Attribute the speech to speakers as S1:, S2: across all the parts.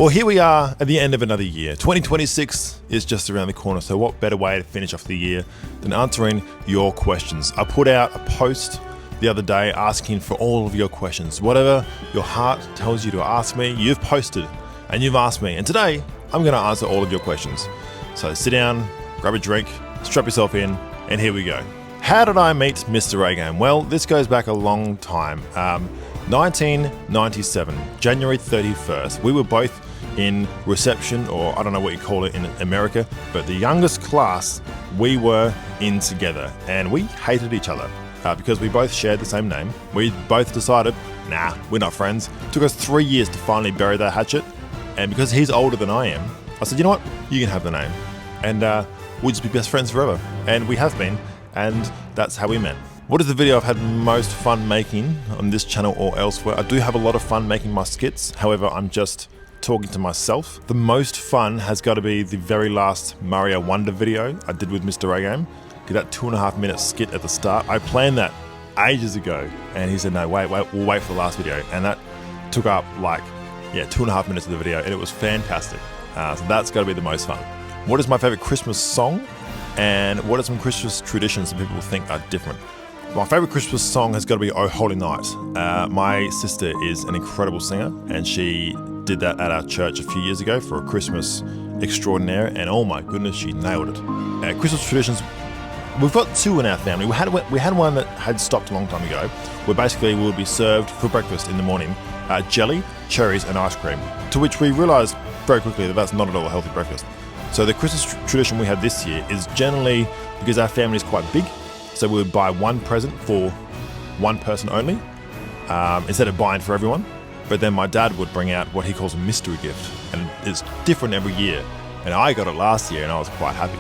S1: Well, here we are at the end of another year. 2026 is just around the corner, so what better way to finish off the year than answering your questions? I put out a post the other day asking for all of your questions. Whatever your heart tells you to ask me, you've posted and you've asked me. And today, I'm going to answer all of your questions. So sit down, grab a drink, strap yourself in, and here we go. How did I meet Mr. A-Game? Well, this goes back a long time. 1997, January 31st. We were both in reception, or I don't know what you call it in America, but the youngest class we were in together, and we hated each other because we both shared the same name. We both decided, nah, we're not friends. It took us 3 years to finally bury that hatchet, and because he's older than I am, I said, you know what, you can have the name, and we'll just be best friends forever. And we have been, and that's how we met. What is the video I've had most fun making on this channel or elsewhere? I do have a lot of fun making my skits, however, I'm just talking to myself. The most fun has got to be the very last Mario Wonder video I did with Mr. A-Game. Did that 2.5 minute skit at the start. I planned that ages ago, and he said, no, wait, we'll wait for the last video. And that took up 2.5 minutes of the video, and it was fantastic. So that's got to be the most fun. What is my favorite Christmas song? And what are some Christmas traditions that people think are different? My favorite Christmas song has got to be Oh Holy Night. My sister is an incredible singer, and she did that at our church a few years ago for a Christmas extraordinaire, and oh my goodness, she nailed it. Christmas traditions, we've got two in our family. We had one that had stopped a long time ago, where basically we would be served for breakfast in the morning jelly, cherries, and ice cream, to which we realised very quickly that that's not at all a healthy breakfast. So the Christmas tradition we had this year is generally, because our family is quite big, so we would buy one present for one person only, instead of buying for everyone. But then my dad would bring out what he calls a mystery gift, and it's different every year. And I got it last year, and I was quite happy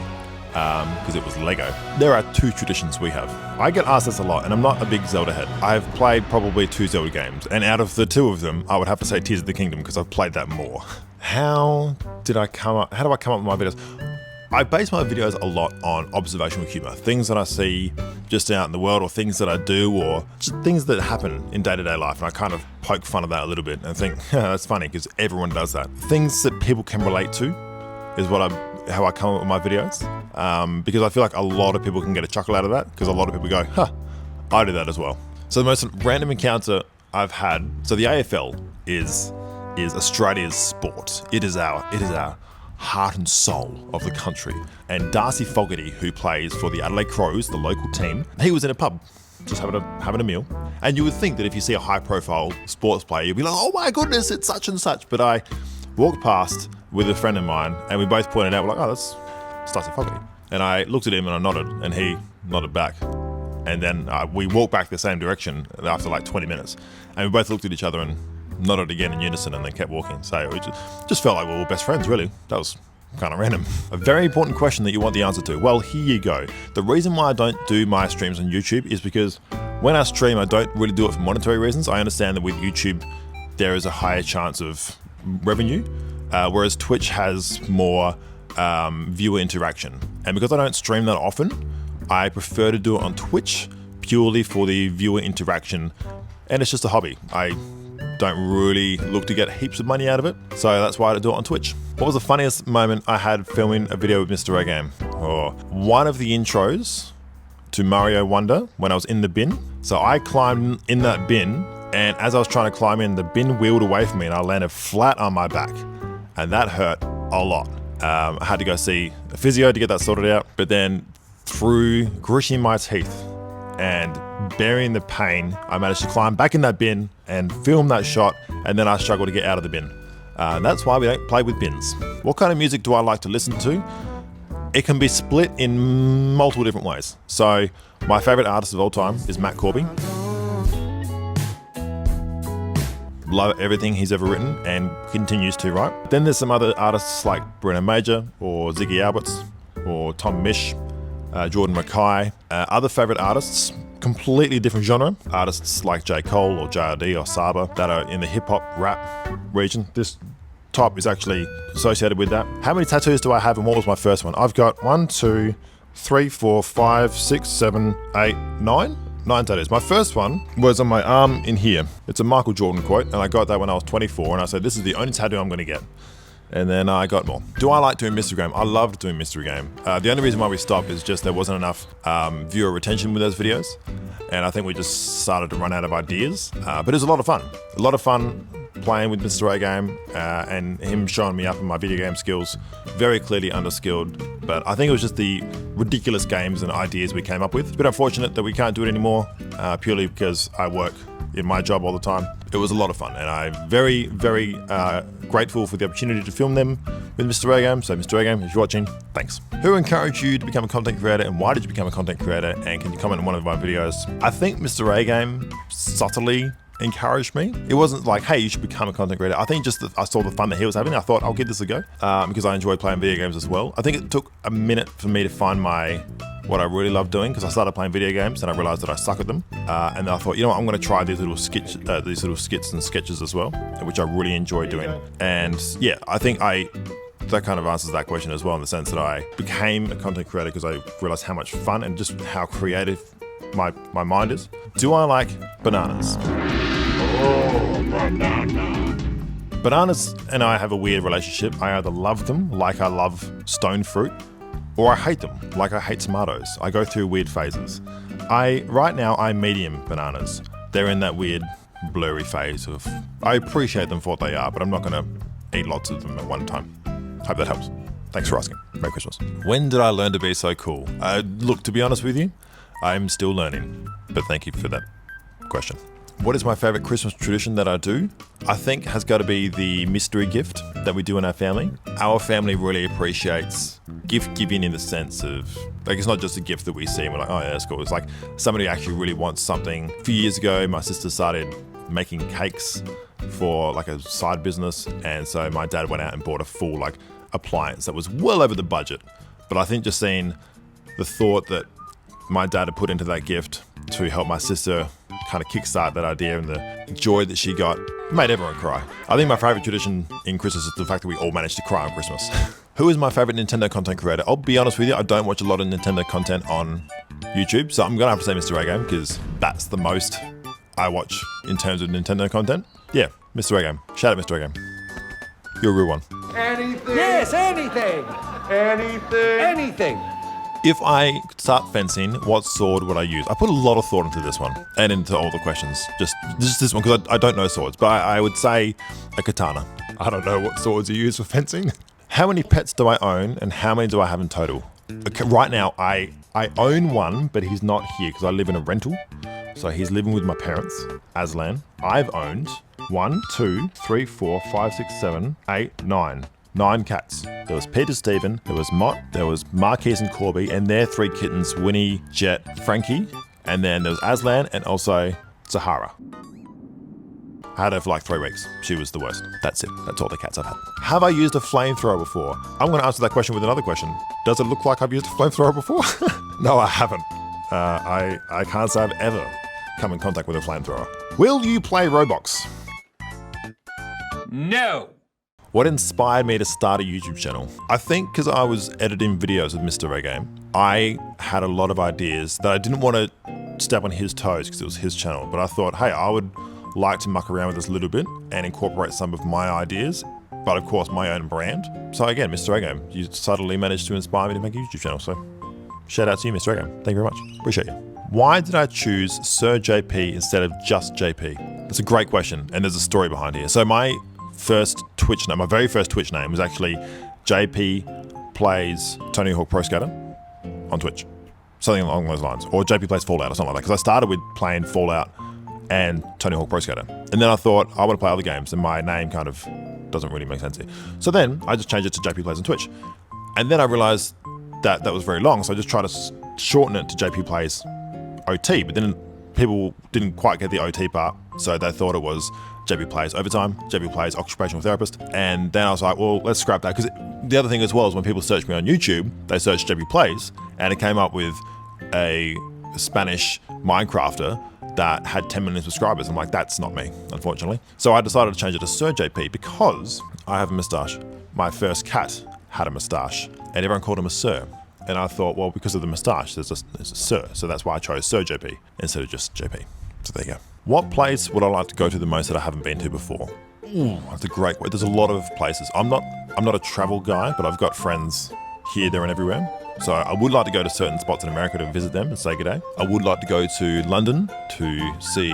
S1: because it was Lego. There are two traditions we have. I get asked this a lot, and I'm not a big Zelda head. I've played probably 2 Zelda games, and out of the 2 of them, I would have to say Tears of the Kingdom because I've played that more. How do I come up with my videos? I base my videos a lot on observational humor, things that I see just out in the world, or things that I do, or just things that happen in day-to-day life, and I kind of poke fun of that a little bit and think, that's funny because everyone does that. Things that people can relate to is how I come up with my videos, because I feel like a lot of people can get a chuckle out of that, because a lot of people go, I do that as well. So the most random encounter I've had, so the AFL is Australia's sport. It is our heart and soul of the country. And Darcy Fogarty, who plays for the Adelaide Crows, the local team, he was in a pub just having a meal. And you would think that if you see a high-profile sports player, you'd be like, oh my goodness, it's such and such. But I walked past with a friend of mine, and we both pointed out, we're like, oh, that's Darcy Fogarty. And I looked at him and I nodded, and he nodded back. And then we walked back the same direction after like 20 minutes. And we both looked at each other and nodded again in unison, and then kept walking. So it just felt like we were best friends, really. That was kind of random. A very important question that you want the answer to. Well, here you go. The reason why I don't do my streams on YouTube is because when I stream, I don't really do it for monetary reasons. I understand that with YouTube, there is a higher chance of revenue, whereas Twitch has more viewer interaction. And because I don't stream that often, I prefer to do it on Twitch purely for the viewer interaction, and it's just a hobby. I don't really look to get heaps of money out of it, so that's why I do it on Twitch. What was the funniest moment I had filming a video with Mr. A-Game? One of the intros to Mario Wonder, when I was in the bin. So I climbed in that bin, and as I was trying to climb in, the bin wheeled away from me and I landed flat on my back, and that hurt a lot. I had to go see a physio to get that sorted out, but then through gritting my teeth and bearing the pain, I managed to climb back in that bin and film that shot, and then I struggled to get out of the bin. That's why we don't play with bins. What kind of music do I like to listen to? It can be split in multiple different ways. So my favorite artist of all time is Matt Corby. Love everything he's ever written and continues to write. Then there's some other artists like Bruno Major or Ziggy Alberts or Tom Misch, Jordan Mackay. Other favorite artists, completely different genre. Artists like J. Cole or JRD or Saba that are in the hip hop rap region. This top is actually associated with that. How many tattoos do I have, and what was my first one? I've got 1, 2, 3, 4, 5, 6, 7, 8, 9. 9 tattoos. My first one was on my arm in here. It's a Michael Jordan quote, and I got that when I was 24, and I said, this is the only tattoo I'm gonna get. And then I got more. Do I like doing mystery game? I loved doing mystery game. The only reason why we stopped is just there wasn't enough viewer retention with those videos. And I think we just started to run out of ideas. But it was a lot of fun. A lot of fun playing with Mr. A Game and him showing me up in my video game skills. Very clearly underskilled. But I think it was just the ridiculous games and ideas we came up with. It's a bit unfortunate that we can't do it anymore, purely because I work in my job all the time. It was a lot of fun, and I'm very, very grateful for the opportunity to film them with Mr. A Game. So Mr. A Game, if you're watching, thanks. Who encouraged you to become a content creator, and why did you become a content creator? And can you comment on one of my videos? I think Mr. A Game subtly encouraged me. It wasn't like, hey, you should become a content creator. I think just that I saw the fun that he was having. I thought, I'll give this a go because I enjoy playing video games as well. I think it took a minute for me to find what I really love doing, because I started playing video games and I realized that I suck at them. And I thought, you know what, I'm going to try these little skits and sketches as well, which I really enjoy doing. And yeah, I think that kind of answers that question as well, in the sense that I became a content creator because I realized how much fun and just how creative my mind is. Do I like bananas?
S2: Oh, banana.
S1: Bananas and I have a weird relationship. I either love them like I love stone fruit, or I hate them like I hate tomatoes. I go through weird phases. Right now I'm medium bananas. They're in that weird blurry phase of, I appreciate them for what they are, but I'm not gonna eat lots of them at one time. Hope that helps. Thanks for asking. Merry Christmas. When did I learn to be so cool? Look, to be honest with you, I'm still learning, but thank you for that question. What is my favorite Christmas tradition that I do? I think has got to be the mystery gift that we do in our family. Our family really appreciates gift giving in the sense of, like, it's not just a gift that we see and we're like, oh yeah, that's cool. It's like somebody actually really wants something. A few years ago, my sister started making cakes for like a side business. And so my dad went out and bought a full like appliance that was well over the budget. But I think just seeing the thought that my dad had put into that gift to help my sister kind of kickstart that idea, and the joy that she got made everyone cry. I think my favorite tradition in Christmas is the fact that we all managed to cry on Christmas. Who is my favorite Nintendo content creator? I'll be honest with you, I don't watch a lot of Nintendo content on YouTube, so I'm gonna have to say Mr. A Game, because that's the most I watch in terms of Nintendo content. Yeah, Mr. A Game. Shout out Mr. A Game. You're a real one.
S2: Anything.
S3: Yes, anything.
S2: Anything.
S3: Anything.
S1: If I start fencing, what sword would I use? I put a lot of thought into this one and into all the questions. Just this one, because I don't know swords, but I would say a katana. I don't know what swords you use for fencing. How many pets do I own, and how many do I have in total? Okay, right now, I own one, but he's not here because I live in a rental. So he's living with my parents, Aslan. I've owned 1, 2, 3, 4, 5, 6, 7, 8, 9. 9 cats. There was Peter Stephen, there was Mott, there was Marquise and Corby, and their 3 kittens, Winnie, Jet, Frankie, and then there was Aslan and also Sahara. I had her for like 3 weeks. She was the worst. That's it. That's all the cats I've had. Have I used a flamethrower before? I'm going to answer that question with another question. Does it look like I've used a flamethrower before? No, I haven't. I can't say I've ever come in contact with a flamethrower. Will you play Roblox?
S3: No.
S1: What inspired me to start a YouTube channel? I think because I was editing videos with Mr. A Game, I had a lot of ideas that I didn't want to step on his toes because it was his channel, but I thought, hey, I would like to muck around with this a little bit and incorporate some of my ideas, but of course my own brand. So again, Mr. A Game, you subtly managed to inspire me to make a YouTube channel, so shout out to you, Mr. A Game. Thank you very much. Appreciate you. Why did I choose Sir JP instead of just JP? That's a great question, and there's a story behind here. So my very first Twitch name was actually JP Plays Tony Hawk Pro Skater on Twitch. Something along those lines. Or JP Plays Fallout or something like that. Because I started with playing Fallout and Tony Hawk Pro Skater. And then I thought, I want to play other games, and my name kind of doesn't really make sense here. So then I just changed it to JP Plays on Twitch. And then I realized that that was very long, so I just tried to shorten it to JP Plays OT. But then people didn't quite get the OT part, so they thought it was JP Plays Overtime, JP Plays Occupational Therapist. And then I was like, well, let's scrap that. Because the other thing as well is when people search me on YouTube, they search JP Plays, and it came up with a Spanish Minecrafter that had 10 million subscribers. I'm like, that's not me, unfortunately. So I decided to change it to Sir JP because I have a moustache. My first cat had a moustache, and everyone called him a Sir. And I thought, well, because of the moustache, there's a Sir. So that's why I chose Sir JP instead of just JP. So there you go. What place would I like to go to the most that I haven't been to before? Ooh, that's a great one. There's a lot of places. I'm not a travel guy, but I've got friends here, there, and everywhere. So I would like to go to certain spots in America to visit them and say good day. I would like to go to London to see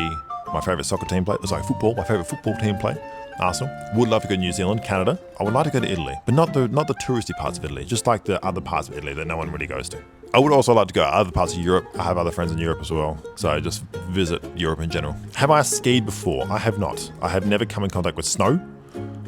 S1: my favourite soccer team play. Sorry, football. My favourite football team play. Arsenal. Would love to go to New Zealand, Canada. I would like to go to Italy, but not the touristy parts of Italy, just like the other parts of Italy that no one really goes to. I would also like to go to other parts of Europe. I have other friends in Europe as well, so I just visit Europe in general. Have I skied before? I have not. I have never come in contact with snow.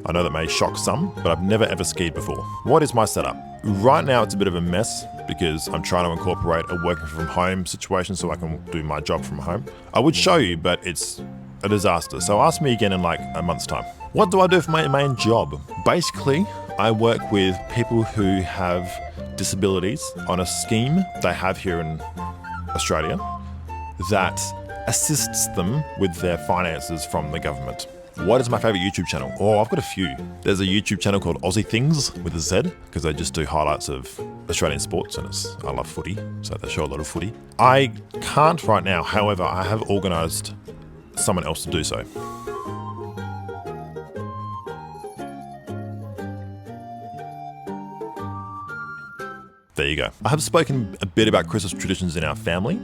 S1: I know that may shock some, but I've never ever skied before. What is my setup? Right now it's a bit of a mess because I'm trying to incorporate a working from home situation so I can do my job from home. I would show you, but it's a disaster. So ask me again in like a month's time. What do I do for my main job? Basically, I work with people who have disabilities on a scheme they have here in Australia that assists them with their finances from the government. What is my favorite YouTube channel? Oh, I've got a few. There's a YouTube channel called Aussie Things with a Z because they just do highlights of Australian sports and I love footy, so they show a lot of footy. I can't right now, however, I have organised someone else to do so. There you go. I have spoken a bit about Christmas traditions in our family.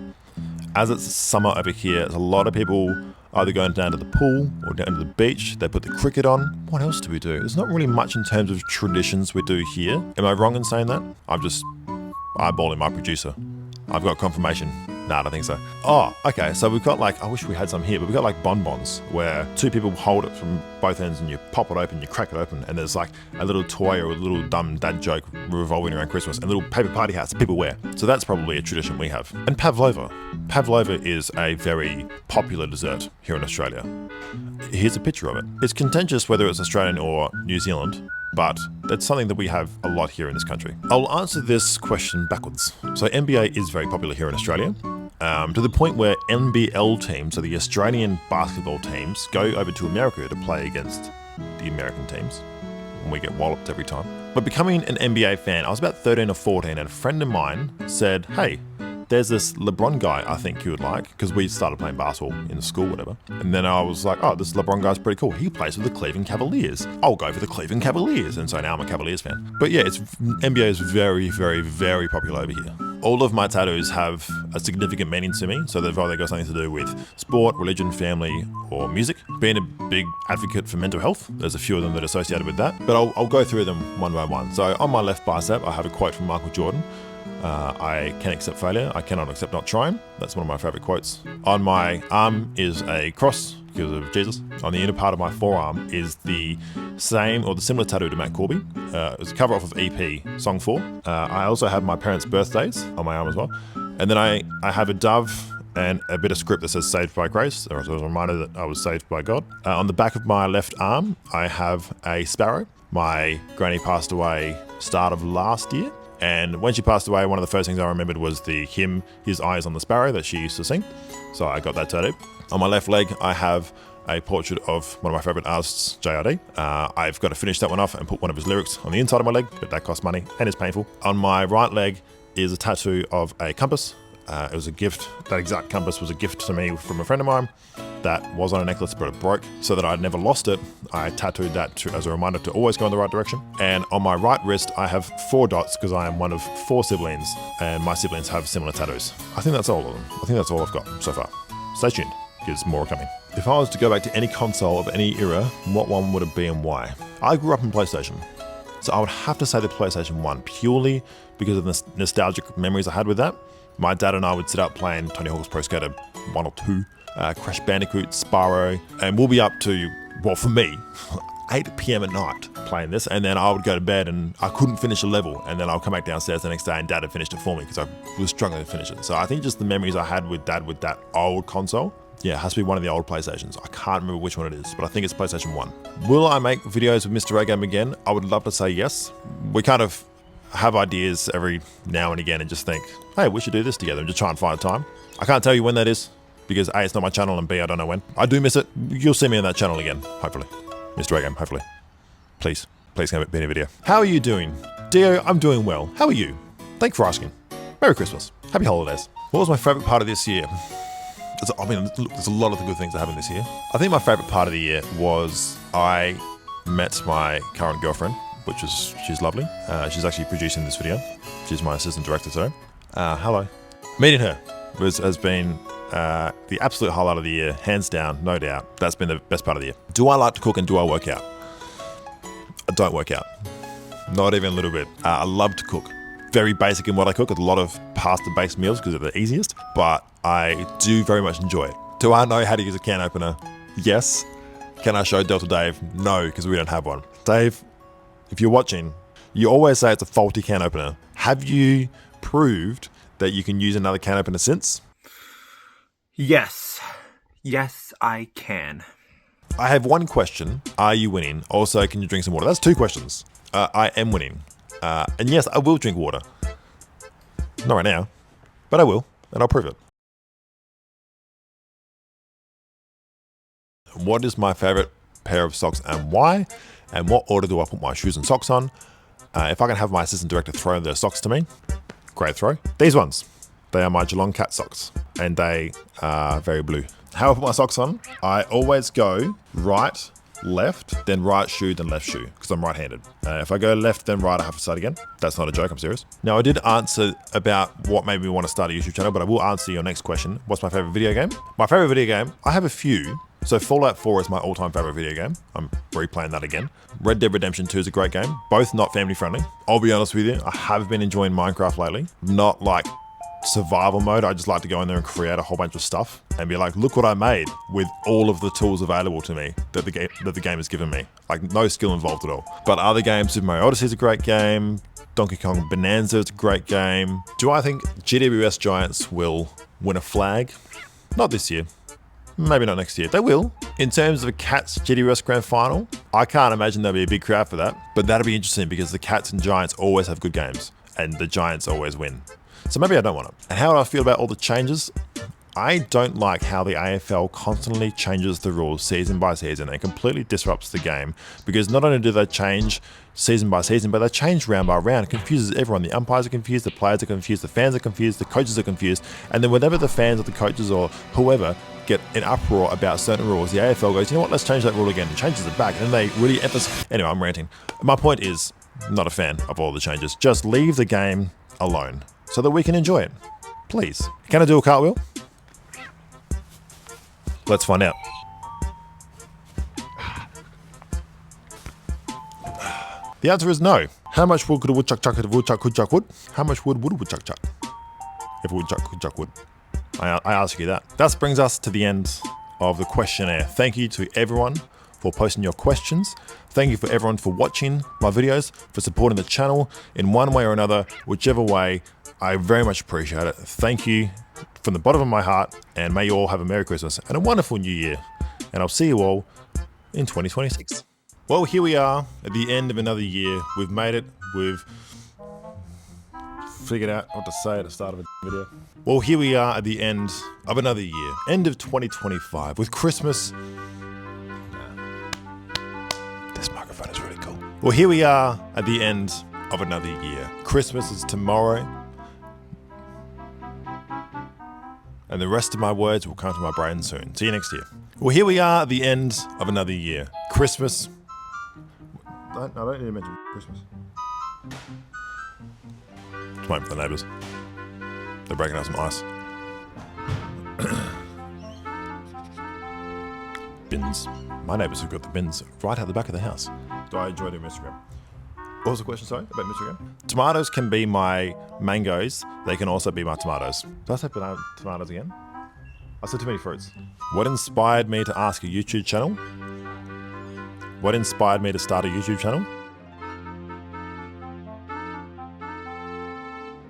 S1: As it's summer over here, there's a lot of people either going down to the pool or down to the beach. They put the cricket on. What else do we do? There's not really much in terms of traditions we do here. Am I wrong in saying that? I'm just eyeballing my producer. I've got confirmation. Nah, I don't think so. Oh, okay. So we've got like, I wish we had some here, but we've got like bonbons where two people hold it from both ends and you pop it open, you crack it open, and there's like a little toy or a little dumb dad joke revolving around Christmas and little paper party hats that people wear. So that's probably a tradition we have. And pavlova. Pavlova is a very popular dessert here in Australia. Here's a picture of it. It's contentious whether it's Australian or New Zealand, but that's something that we have a lot here in this country. I'll answer this question backwards. So NBA is very popular here in Australia, to the point where NBL teams, so the Australian basketball teams, go over to America to play against the American teams, and we get walloped every time. But becoming an NBA fan, I was about 13 or 14, and a friend of mine said, hey, there's this LeBron guy I think you would like, because we started playing basketball in school, whatever. And then I was like, oh, this LeBron guy's pretty cool. He plays with the Cleveland Cavaliers. I'll go for the Cleveland Cavaliers. And so now I'm a Cavaliers fan. But yeah, NBA is very, very, very popular over here. All of my tattoos have a significant meaning to me, so they've either got something to do with sport, religion, family, or music. Being a big advocate for mental health, there's a few of them that are associated with that, but I'll go through them one by one. So on my left bicep, I have a quote from Michael Jordan. I can accept failure. I cannot accept not trying. That's one of my favorite quotes. On my arm is a cross because of Jesus. On the inner part of my forearm is the same or the similar tattoo to Matt Corby. It was a cover off of EP Song 4. I also have my parents' birthdays on my arm as well. And then I have a dove and a bit of script that says saved by grace, or as a reminder that I was saved by God. On the back of my left arm, I have a sparrow. My granny passed away start of last year. And when she passed away, one of the first things I remembered was the hymn, His Eyes on the Sparrow, that she used to sing. So I got that tattoo. On my left leg, I have a portrait of one of my favorite artists, JRD. I've got to finish that one off and put one of his lyrics on the inside of my leg, but that costs money and is painful. On my right leg is a tattoo of a compass. It was a gift. That exact compass was a gift to me from a friend of mine that was on a necklace, but it broke. So that I'd never lost it, I tattooed that as a reminder to always go in the right direction. And on my right wrist, I have 4 dots because I am one of 4 siblings, and my siblings have similar tattoos. I think that's all of them. I think that's all I've got so far. Stay tuned, because more are coming. If I was to go back to any console of any era, what one would it be and why? I grew up in PlayStation, so I would have to say the PlayStation 1, purely because of the nostalgic memories I had with that. My dad and I would sit up playing Tony Hawk's Pro Skater 1 or 2, Crash Bandicoot, Spyro, and we'll be up to, well for me, 8 p.m. at night playing this, and then I would go to bed and I couldn't finish a level, and then I'll come back downstairs the next day and Dad had finished it for me because I was struggling to finish it. So I think just the memories I had with Dad with that old console, yeah, it has to be one of the old PlayStations. I can't remember which one it is, but I think it's PlayStation 1. Will I make videos with Mr. A-Game again? I would love to say yes. We kind of have ideas every now and again and just think, hey, we should do this together and just try and find a time. I can't tell you when that is because A, it's not my channel, and B, I don't know when. I do miss it. You'll see me on that channel again, hopefully. Mr. A-Game, hopefully. Please come be in a video. How are you doing? Dio, I'm doing well. How are you? Thank you for asking. Merry Christmas. Happy holidays. What was my favourite part of this year? Look, there's a lot of the good things that happened this year. I think my favourite part of the year was I met my current girlfriend, she's lovely. She's actually producing this video. She's my assistant director today. Hello. Meeting her has been the absolute highlight of the year, hands down, no doubt. That's been the best part of the year. Do I like to cook and do I work out? I don't work out. Not even a little bit. I love to cook. Very basic in what I cook. A lot of pasta-based meals because they're the easiest, but I do very much enjoy it. Do I know how to use a can opener? Yes. Can I show Delta Dave? No, because we don't have one. Dave, if you're watching, you always say it's a faulty can opener. Have you proved that you can use another can opener since?
S3: Yes. Yes, I can.
S1: I have one question. Are you winning? Also, can you drink some water? That's 2 questions. I am winning. And yes, I will drink water. Not right now, but I will, and I'll prove it. What is my favorite pair of socks and why? And what order do I put my shoes and socks on? If I can have my assistant director throw their socks to me, great throw. These ones, they are my Geelong Cat socks, and they are very blue. How I put my socks on, I always go right, left, then right shoe, then left shoe, because I'm right-handed. If I go left, then right, I have to start again. That's not a joke, I'm serious. Now, I did answer about what made me want to start a YouTube channel, but I will answer your next question. What's my favorite video game? My favorite video game, I have a few. So Fallout 4 is my all-time favorite video game. I'm replaying that again. Red Dead Redemption 2 is a great game. Both not family-friendly. I'll be honest with you, I have been enjoying Minecraft lately. Not like survival mode. I just like to go in there and create a whole bunch of stuff and be like, look what I made with all of the tools available to me that the game has given me. Like, no skill involved at all. But other games, Super Mario Odyssey is a great game. Donkey Kong Bonanza is a great game. Do I think GWS Giants will win a flag? Not this year. Maybe not next year. They will. In terms of a Cats GWS Grand Final, I can't imagine there'll be a big crowd for that. But that'll be interesting because the Cats and Giants always have good games and the Giants always win. So maybe I don't want it. And how do I feel about all the changes? I don't like how the AFL constantly changes the rules season by season and completely disrupts the game, because not only do they change season by season, but they change round by round. It confuses everyone. The umpires are confused, the players are confused, the fans are confused, the coaches are confused. And then whenever the fans or the coaches or whoever get an uproar about certain rules, the AFL goes, you know what, let's change that rule again, and changes it back. And then they really emphasize. Anyway, I'm ranting. My point is, I'm not a fan of all the changes. Just leave the game alone so that we can enjoy it. Please. Can I do a cartwheel? Let's find out. The answer is no. How much wood could a woodchuck chuck if a woodchuck could chuck wood? How much wood would a woodchuck chuck if a woodchuck could chuck wood? I ask you that. That brings us to the end of the questionnaire. Thank you to everyone for posting your questions. Thank you for everyone for watching my videos, for supporting the channel in one way or another, whichever way. I very much appreciate it. Thank you from the bottom of my heart, and may you all have a Merry Christmas and a wonderful New Year. And I'll see you all in 2026. Well, here we are at the end of another year. We've made it. We've figured out what to say at the start of a video. Well, here we are at the end of another year. End of 2025 with Christmas. This microphone is really cool. Well, here we are at the end of another year. Christmas is tomorrow. And the rest of my words will come to my brain soon. See you next year. Well, here we are at the end of another year. Christmas. I don't need to mention Christmas. Just waiting for the neighbours. They're breaking out some ice. Bins. My neighbours have got the bins right out the back of the house. Do I enjoy doing Instagram? What was the question, sorry, about Instagram? Tomatoes can be my mangoes. They can also be my tomatoes. Did I say tomatoes again? I said too many fruits. What inspired me to ask a YouTube channel? What inspired me to start a YouTube channel?